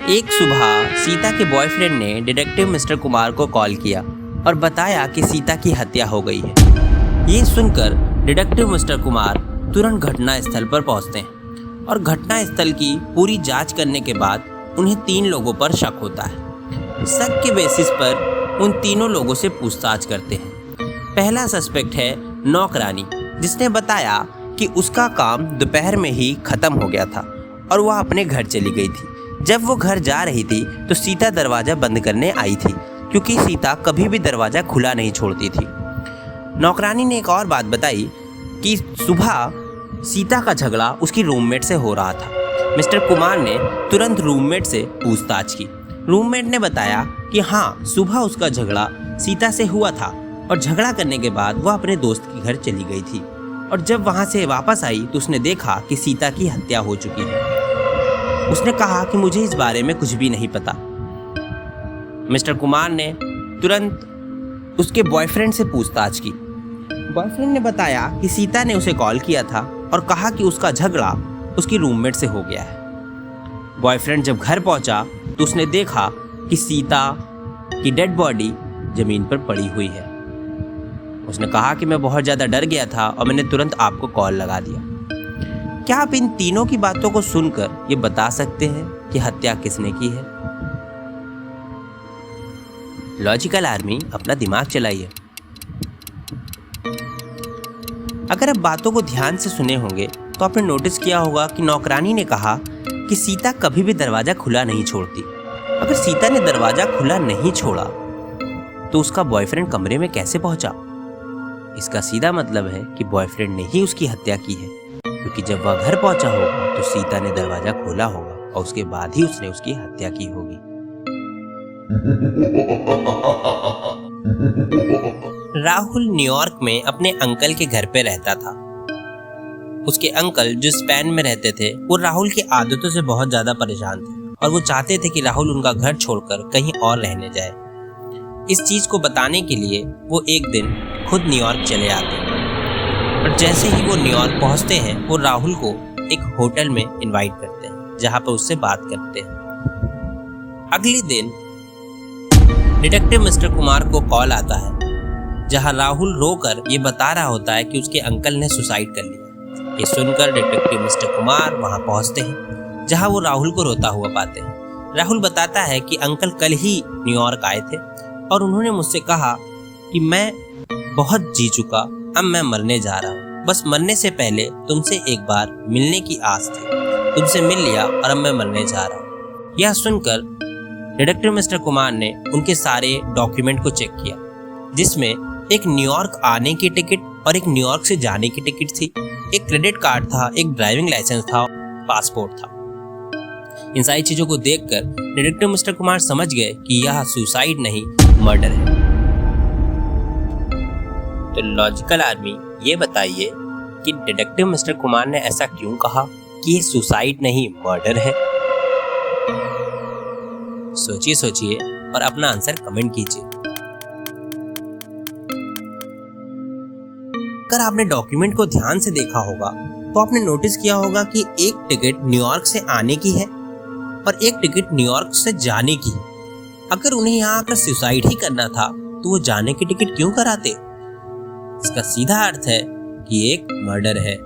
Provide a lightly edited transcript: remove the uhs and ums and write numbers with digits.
एक सुबह सीता के बॉयफ्रेंड ने डिटेक्टिव मिस्टर कुमार को कॉल किया और बताया कि सीता की हत्या हो गई है। ये सुनकर डिटेक्टिव मिस्टर कुमार तुरंत घटना स्थल पर पहुंचते हैं और घटना स्थल की पूरी जांच करने के बाद उन्हें 3 लोगों पर शक होता है। शक के बेसिस पर उन तीनों लोगों से पूछताछ करते हैं। पहला सस्पेक्ट है नौकरानी, जिसने बताया कि उसका काम दोपहर में ही खत्म हो गया था और वह अपने घर चली गई थी। जब वो घर जा रही थी तो सीता दरवाज़ा बंद करने आई थी, क्योंकि सीता कभी भी दरवाज़ा खुला नहीं छोड़ती थी। नौकरानी ने एक और बात बताई कि सुबह सीता का झगड़ा उसकी रूममेट से हो रहा था। मिस्टर कुमार ने तुरंत रूममेट से पूछताछ की। रूममेट ने बताया कि हाँ, सुबह उसका झगड़ा सीता से हुआ था और झगड़ा करने के बाद वह अपने दोस्त के घर चली गई थी और जब वहाँ से वापस आई तो उसने देखा कि सीता की हत्या हो चुकी है। उसने कहा कि मुझे इस बारे में कुछ भी नहीं पता। मिस्टर कुमार ने तुरंत उसके बॉयफ्रेंड से पूछताछ की। बॉयफ्रेंड ने बताया कि सीता ने उसे कॉल किया था और कहा कि उसका झगड़ा उसकी रूममेट से हो गया है। बॉयफ्रेंड जब घर पहुंचा तो उसने देखा कि सीता की डेड बॉडी जमीन पर पड़ी हुई है। उसने कहा कि मैं बहुत ज़्यादा डर गया था और मैंने तुरंत आपको कॉल लगा दिया। क्या आप इन तीनों की बातों को सुनकर ये बता सकते हैं कि हत्या किसने की है? लॉजिकल आर्मी, अपना दिमाग चलाइए। अगर आप बातों को ध्यान से सुने होंगे तो आपने नोटिस किया होगा कि नौकरानी ने कहा कि सीता कभी भी दरवाजा खुला नहीं छोड़ती। अगर सीता ने दरवाजा खुला नहीं छोड़ा तो उसका बॉयफ्रेंड कमरे में कैसे पहुंचा? इसका सीधा मतलब है कि बॉयफ्रेंड ने ही उसकी हत्या की है, क्योंकि जब वह घर पहुंचा होगा तो सीता ने दरवाजा खोला होगा और उसके बाद ही उसने उसकी हत्या की होगी। राहुल न्यूयॉर्क में अपने अंकल के घर पे रहता था। उसके अंकल जो स्पेन में रहते थे वो राहुल की आदतों से बहुत ज्यादा परेशान थे और वो चाहते थे कि राहुल उनका घर छोड़कर कहीं और रहने जाए। इस चीज को बताने के लिए वो एक दिन खुद न्यूयॉर्क चले आते हैं और जैसे ही वो न्यूयॉर्क पहुंचते हैं वो राहुल को एक होटल में इनवाइट करते हैं, जहां पर उससे बात करते हैं। अगले दिन डिटेक्टिव मिस्टर कुमार को कॉल आता है, जहां राहुल रोकर ये बता रहा होता है कि उसके अंकल ने सुसाइड कर लिया। ये सुनकर डिटेक्टिव मिस्टर कुमार वहां पहुंचते हैं, जहां वो राहुल को रोता हुआ पाते हैं। राहुल बताता है कि अंकल कल ही न्यूयॉर्क आए थे और उन्होंने मुझसे कहा कि मैं बहुत जी चुका, अब मैं मरने जा रहा हूँ। बस मरने से पहले तुमसे एक बार मिलने की आस थी, तुमसे मिल लिया और अब मैं मरने जा रहा हूँ। यह सुनकर डिटेक्टिव मिस्टर कुमार ने उनके सारे डॉक्यूमेंट को चेक किया, जिसमें एक न्यूयॉर्क आने की टिकट और एक न्यूयॉर्क से जाने की टिकट थी, एक क्रेडिट कार्ड था, एक ड्राइविंग लाइसेंस था, पासपोर्ट था। इन सारी चीजों को देखकर डिटेक्टिव मिस्टर कुमार समझ गए कि यह सुसाइड नहीं, मर्डर है। तो लॉजिकल आर्मी, ये बताइए कि डिटेक्टिव मिस्टर कुमार ने ऐसा क्यों कहा कि ये सुसाइड नहीं, मर्डर है? सोचिए सोचिए और अपना आंसर कमेंट कीजिए। अगर आपने डॉक्यूमेंट को ध्यान से देखा होगा तो आपने नोटिस किया होगा कि एक टिकट न्यूयॉर्क से आने की है और एक टिकट न्यूयॉर्क से जाने की है। अगर उन्हें यहाँ आकर सुसाइड ही करना था तो वो जाने की टिकट क्यों कराते? इसका सीधा अर्थ है कि एक मर्डर है।